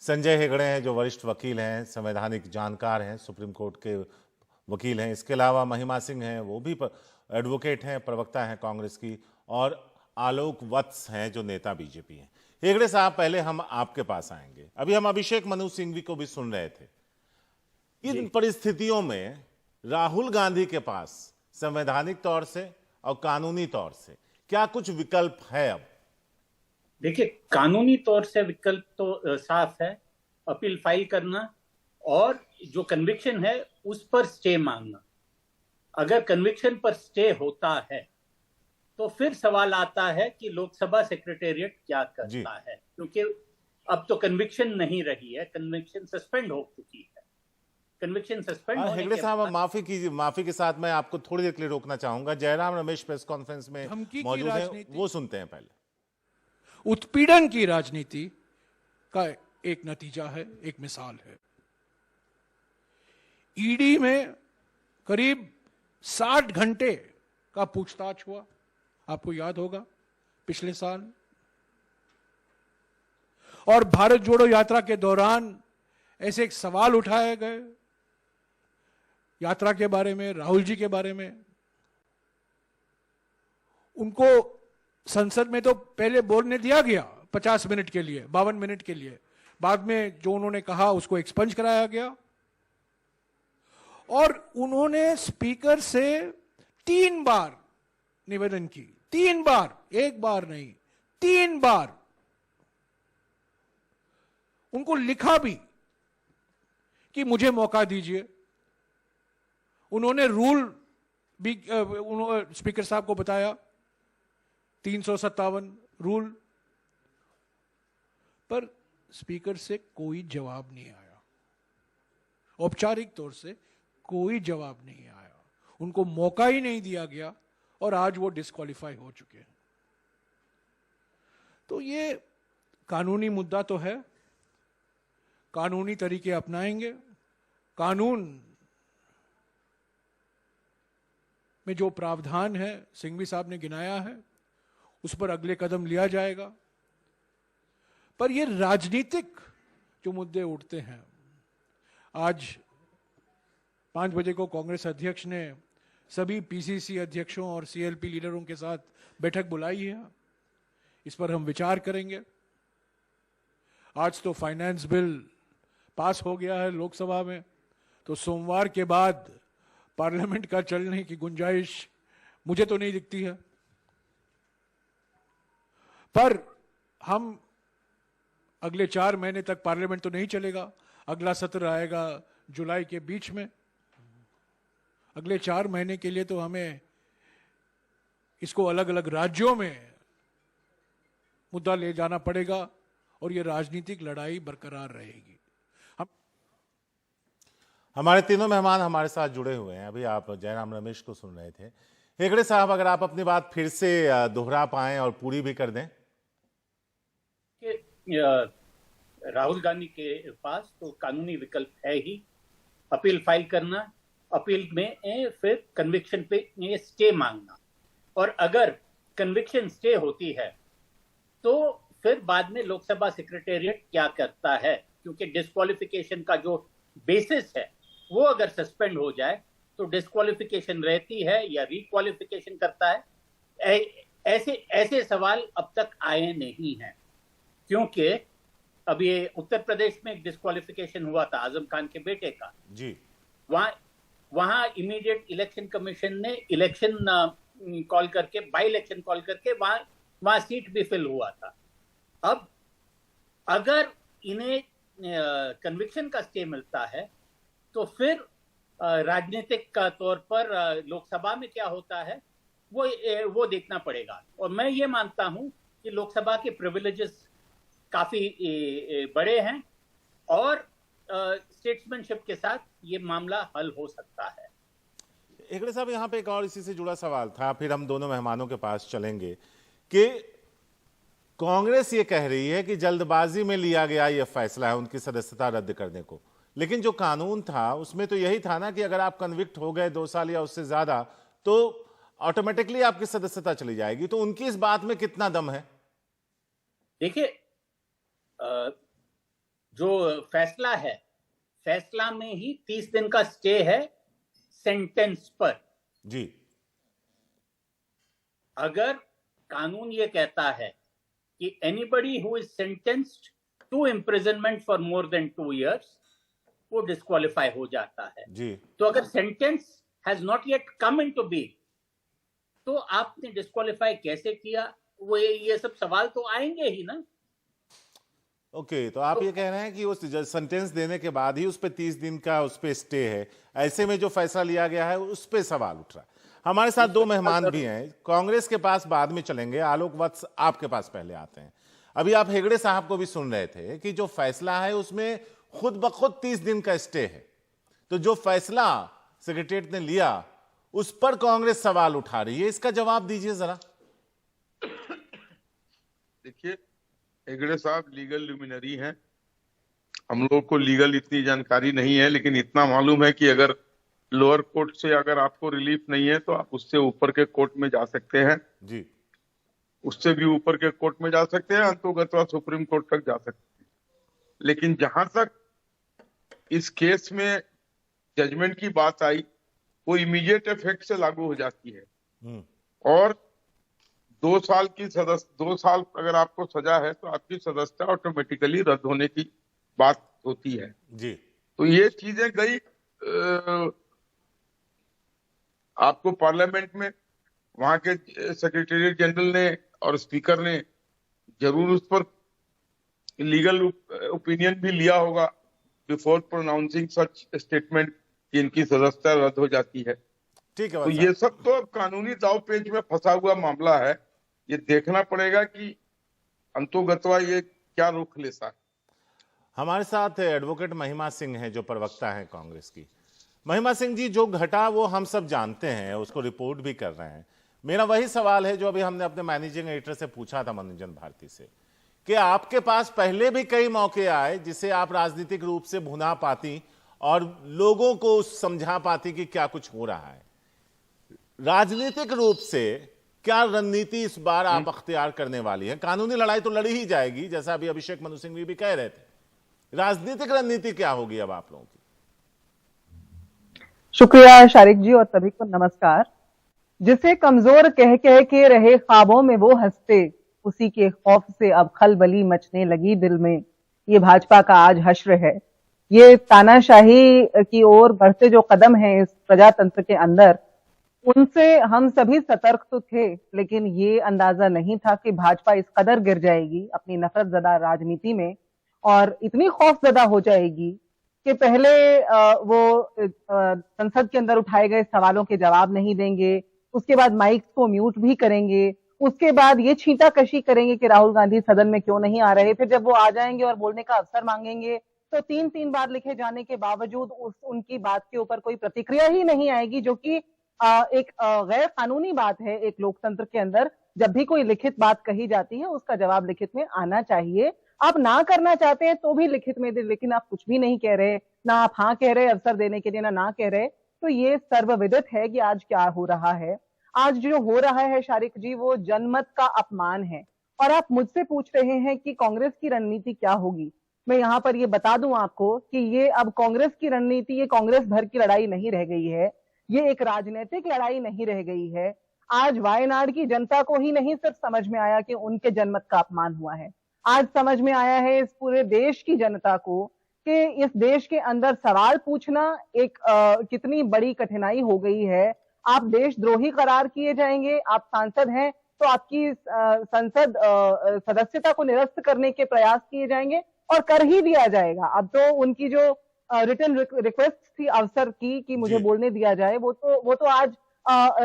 संजय हेगड़े हैं जो वरिष्ठ वकील हैं, संवैधानिक जानकार हैं, सुप्रीम कोर्ट के वकील हैं। इसके अलावा महिमा सिंह हैं, वो भी एडवोकेट हैं, प्रवक्ता हैं कांग्रेस की, और आलोक वत्स हैं जो नेता बीजेपी हैं। हेगड़े साहब, पहले हम आपके पास आएंगे। अभी हम अभिषेक मनु सिंघवी को भी सुन रहे थे। इन परिस्थितियों में राहुल गांधी के पास संवैधानिक तौर से और कानूनी तौर से क्या कुछ विकल्प है? अब देखिए, कानूनी तौर से विकल्प तो साफ है, अपील फाइल करना और जो कन्विक्शन है उस पर स्टे मांगना। अगर कन्विक्शन पर स्टे होता है तो फिर सवाल आता है कि लोकसभा सेक्रेटेरिएट क्या करता है, क्योंकि अब तो कन्विक्शन नहीं रही है, कन्विक्शन सस्पेंड हो चुकी है। कन्विक्शन सस्पेंड होने हेगड़े के साहब, बाद माफी के साथ मैं आपको थोड़ी देर के लिए रोकना चाहूंगा। जयराम रमेश प्रेस कॉन्फ्रेंस में मौजूद हैं, वो सुनते हैं पहले। उत्पीड़न की राजनीति का एक नतीजा है, एक मिसाल है। ईडी में करीब 60 घंटे का पूछताछ हुआ, आपको याद होगा, पिछले साल। और भारत जोड़ो यात्रा के दौरान ऐसे एक सवाल उठाए गए यात्रा के बारे में, राहुल जी के बारे में। उनको संसद में तो पहले बोलने दिया गया 50 मिनट के लिए, 52 मिनट के लिए। बाद में जो उन्होंने कहा उसको एक्सपंज कराया गया और उन्होंने स्पीकर से 3 बार निवेदन की। 3 बार, एक बार नहीं, 3 बार। उनको लिखा भी कि मुझे मौका दीजिए। उन्होंने रूल भी स्पीकर साहब को बताया, 357 रूल, पर स्पीकर से कोई जवाब नहीं आया। औपचारिक तौर से कोई जवाब नहीं आया, उनको मौका ही नहीं दिया गया और आज वो डिस्क्वालीफाई हो चुके हैं। तो ये कानूनी मुद्दा तो है, कानूनी तरीके अपनाएंगे। कानून में जो प्रावधान है, सिंघवी साहब ने गिनाया है, उस पर अगले कदम लिया जाएगा। पर ये राजनीतिक जो मुद्दे उठते हैं, आज 5 बजे को कांग्रेस अध्यक्ष ने सभी पीसीसी अध्यक्षों और सीएलपी लीडरों के साथ बैठक बुलाई है। इस पर हम विचार करेंगे। आज तो फाइनेंस बिल पास हो गया है लोकसभा में, तो सोमवार के बाद पार्लियामेंट का चलने की गुंजाइश मुझे तो नहीं दिखती है। पर हम अगले 4 महीने तक पार्लियामेंट तो नहीं चलेगा। अगला सत्र आएगा जुलाई के बीच में। अगले 4 महीने के लिए तो हमें इसको अलग अलग राज्यों में मुद्दा ले जाना पड़ेगा और ये राजनीतिक लड़ाई बरकरार रहेगी। हमारे तीनों मेहमान हमारे साथ जुड़े हुए हैं। अभी आप जयराम रमेश को सुन रहे थे। हेगड़े साहब, अगर आप अपनी बात फिर से दोहरा पाएं और पूरी भी कर दें। राहुल गांधी के पास तो कानूनी विकल्प है ही, अपील फाइल करना, अपील में फिर कन्विक्शन पे स्टे मांगना, और अगर कन्विक्शन स्टे होती है तो फिर बाद में लोकसभा सेक्रेटेरिएट क्या करता है, क्योंकि डिस्क्वालिफिकेशन का जो बेसिस है वो अगर सस्पेंड हो जाए तो डिस्क्वालिफिकेशन रहती है या रिक्वालिफिकेशन करता है। ऐसे सवाल अब तक आए नहीं हैं, क्योंकि अब ये उत्तर प्रदेश में एक डिस्क्वालिफिकेशन हुआ था आजम खान के बेटे का जी। वहां इमीडिएट इलेक्शन कमीशन ने इलेक्शन कॉल करके, बाई इलेक्शन कॉल करके वहां सीट भी फिल हुआ था। अब अगर इन्हें कन्विक्शन का स्टे मिलता है तो फिर राजनीतिक का तौर पर लोकसभा में क्या होता है वो देखना पड़ेगा। और मैं ये मानता हूं कि लोकसभा के प्रिविलेजेस काफी बड़े हैं और स्टेट्समैनशिप के साथ ये मामला हल हो सकता है। हेगड़े साहब, यहाँ पे एक और इसी से जुड़ा सवाल था, फिर हम दोनों मेहमानों के पास चलेंगे कि कांग्रेस ये कह रही है कि जल्दबाजी में लिया गया ये फैसला है उनकी सदस्यता रद्द करने को, लेकिन जो कानून था उसमें तो यही था ना कि अगर आप कन्विक्ट हो गए 2 साल या उससे ज्यादा तो ऑटोमेटिकली आपकी सदस्यता चली जाएगी। तो उनकी इस बात में कितना दम है? देखिए, जो फैसला है, फैसला में ही 30 दिन का स्टे है सेंटेंस पर। जी। अगर कानून ये कहता है कि anybody who is sentenced to imprisonment for more than 2 years वो डिस्क्वालीफाई हो जाता है। जी। तो अगर sentence has not yet come into be तो आपने डिस्क्वालीफाई कैसे किया, वो ये सब सवाल तो आएंगे ही ना। ओके, तो आप ये कह रहे हैं कि उस सेंटेंस देने के बाद ही उस पे 30 दिन का उस पे स्टे है, ऐसे में जो फैसला लिया गया है उस पे सवाल उठ रहा है। हमारे साथ दो मेहमान भी हैं, कांग्रेस के पास बाद में चलेंगे, आलोक वत्स आपके पास पहले आते हैं। अभी आप हेगड़े साहब को भी सुन रहे थे कि जो फैसला है उसमें खुद ब खुद 30 दिन का स्टे है, तो जो फैसला सेक्रेटरीट ने लिया उस पर कांग्रेस सवाल उठा रही है, इसका जवाब दीजिए जरा। देखिए, हेगड़े साहब लीगल लुमिनरी हैं, हम लोग को लीगल इतनी जानकारी नहीं है, लेकिन इतना मालूम है कि अगर लोअर कोर्ट से अगर आपको रिलीफ नहीं है तो आप उससे ऊपर के कोर्ट में जा सकते हैं जी। उससे भी ऊपर के कोर्ट में जा सकते हैं, अंतोगत्वा सुप्रीम कोर्ट तक जा सकते हैं। लेकिन जहां तक इस केस में जजमेंट की बात आई, वो इमीडिएट इफेक्ट से लागू हो जाती है और 2 साल अगर आपको सजा है तो आपकी सदस्यता ऑटोमेटिकली रद्द होने की बात होती है जी। तो ये चीजें गई आपको पार्लियामेंट में, वहां के सेक्रेटरी जनरल ने और स्पीकर ने जरूर उस पर लीगल ओपिनियन भी लिया होगा बिफोर प्रोनाउंसिंग सच स्टेटमेंट कि इनकी सदस्यता रद्द हो जाती है। ठीक है, तो ये सब तो अब कानूनी दाव पेच में फंसा हुआ मामला है, ये देखना पड़ेगा कि अंतोगत्वा ये क्या रुख लेता है। हमारे साथ एडवोकेट महिमा सिंह हैं जो प्रवक्ता हैं कांग्रेस की। महिमा सिंह जी, जो घटा वो हम सब जानते हैं, उसको रिपोर्ट भी कर रहे हैं। मेरा वही सवाल है जो अभी हमने अपने मैनेजिंग एडिटर से पूछा था, मनोरंजन भारती से, कि आपके पास पहले भी कई मौके आए जिसे आप राजनीतिक रूप से भुना पाती और लोगों को समझा पाती कि क्या कुछ हो रहा है। राजनीतिक रूप से क्या रणनीति इस बार आप अख्तियार करने वाली है? कानूनी लड़ाई तो लड़ी ही जाएगी, जैसा अभी अभिषेक मनु सिंघवी भी कह रहे थे, राजनीतिक रणनीति क्या होगी अब आप लोगों की? शुक्रिया शारिक जी और सभी को नमस्कार। जिसे कमजोर कह कह के रहे ख्वाबों में वो हंसते, उसी के खौफ से अब खलबली मचने लगी दिल में। ये भाजपा का आज हश्र है। ये तानाशाही की ओर बढ़ते जो कदम हैं इस प्रजातंत्र के अंदर, उनसे हम सभी सतर्क तो थे, लेकिन ये अंदाजा नहीं था कि भाजपा इस कदर गिर जाएगी अपनी नफरत ज़दा राजनीति में और इतनी खौफजदा हो जाएगी कि पहले वो संसद के अंदर उठाए गए सवालों के जवाब नहीं देंगे, उसके बाद माइक्स को म्यूट भी करेंगे, उसके बाद ये छींटाकशी करेंगे कि राहुल गांधी सदन में क्यों नहीं आ रहे। फिर जब वो आ जाएंगे और बोलने का अवसर मांगेंगे तो 3-3 बार लिखे जाने के बावजूद उनकी बात के ऊपर कोई प्रतिक्रिया ही नहीं आएगी, जो कि एक गैर कानूनी बात है। एक लोकतंत्र के अंदर जब भी कोई लिखित बात कही जाती है उसका जवाब लिखित में आना चाहिए। आप ना करना चाहते हैं तो भी लिखित में दे, लेकिन आप कुछ भी नहीं कह रहे, ना आप हाँ कह रहे अवसर देने के लिए, ना कह रहे। तो ये सर्वविदित है कि आज क्या हो रहा है। आज जो हो रहा है शारिक जी, वो जनमत का अपमान है। और आप मुझसे पूछ रहे हैं कि कांग्रेस की रणनीति क्या होगी। मैं यहाँ पर ये बता दूं आपको कि ये अब कांग्रेस की रणनीति, ये कांग्रेस भर की लड़ाई नहीं रह गई है, ये एक राजनीतिक लड़ाई नहीं रह गई है। आज वायनाड की जनता को ही नहीं सिर्फ समझ में आया कि उनके जनमत का अपमान हुआ है, आज समझ में आया है इस पूरे देश की जनता को कि इस देश के अंदर सवाल पूछना एक कितनी बड़ी कठिनाई हो गई है। आप देशद्रोही करार किए जाएंगे, आप सांसद हैं तो आपकी संसद सदस्यता को निरस्त करने के प्रयास किए जाएंगे और कर ही दिया जाएगा। अब तो उनकी जो रिटन रिक्वेस्ट थी अवसर की कि मुझे बोलने दिया जाए, वो तो आज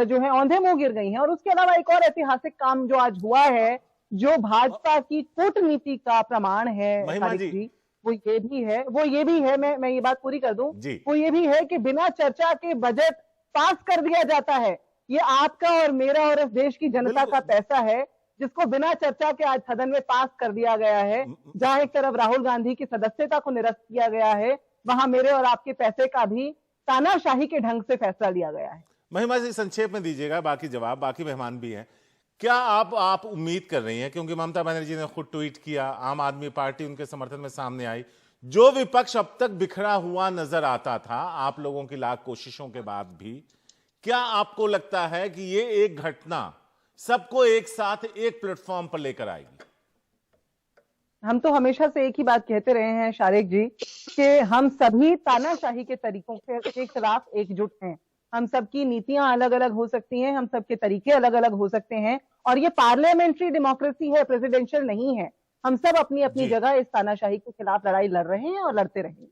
जो है औंधे मुंह गिर गई हैं। और उसके अलावा एक और ऐतिहासिक काम जो आज हुआ है, जो भाजपा की कूटनीति का प्रमाण है जी, वो ये भी है, मैं ये बात पूरी कर दूं, वो ये भी है कि बिना चर्चा के बजट पास कर दिया जाता है। ये आपका और मेरा और इस देश की जनता का पैसा है जिसको बिना चर्चा के आज सदन में पास कर दिया गया है। जहां एक तरफ राहुल गांधी की सदस्यता को निरस्त किया गया है, वहां मेरे और आपके पैसे का भी तानाशाही के ढंग से फैसला लिया गया है। महिमा जी, संक्षेप में दीजिएगा, बाकी जवाब, बाकी मेहमान भी हैं। क्या आप उम्मीद कर रही हैं, क्योंकि ममता बनर्जी ने खुद ट्वीट किया, आम आदमी पार्टी उनके समर्थन में सामने आई, जो विपक्ष अब तक बिखरा हुआ नजर आता था आप लोगों की लाख कोशिशों के बाद भी, क्या आपको लगता है कि ये एक घटना सबको एक साथ एक प्लेटफॉर्म पर लेकर आएगी? हम तो हमेशा से एक ही बात कहते रहे हैं शारिक जी कि हम सभी तानाशाही के तरीकों के खिलाफ एकजुट हैं। हम सबकी नीतियां अलग अलग हो सकती हैं, हम सबके तरीके अलग अलग हो सकते हैं, और ये पार्लियामेंट्री डेमोक्रेसी है, प्रेसिडेंशियल नहीं है। हम सब अपनी अपनी जी। जगह इस तानाशाही के खिलाफ लड़ाई लड़ रहे हैं और लड़ते रहेंगे।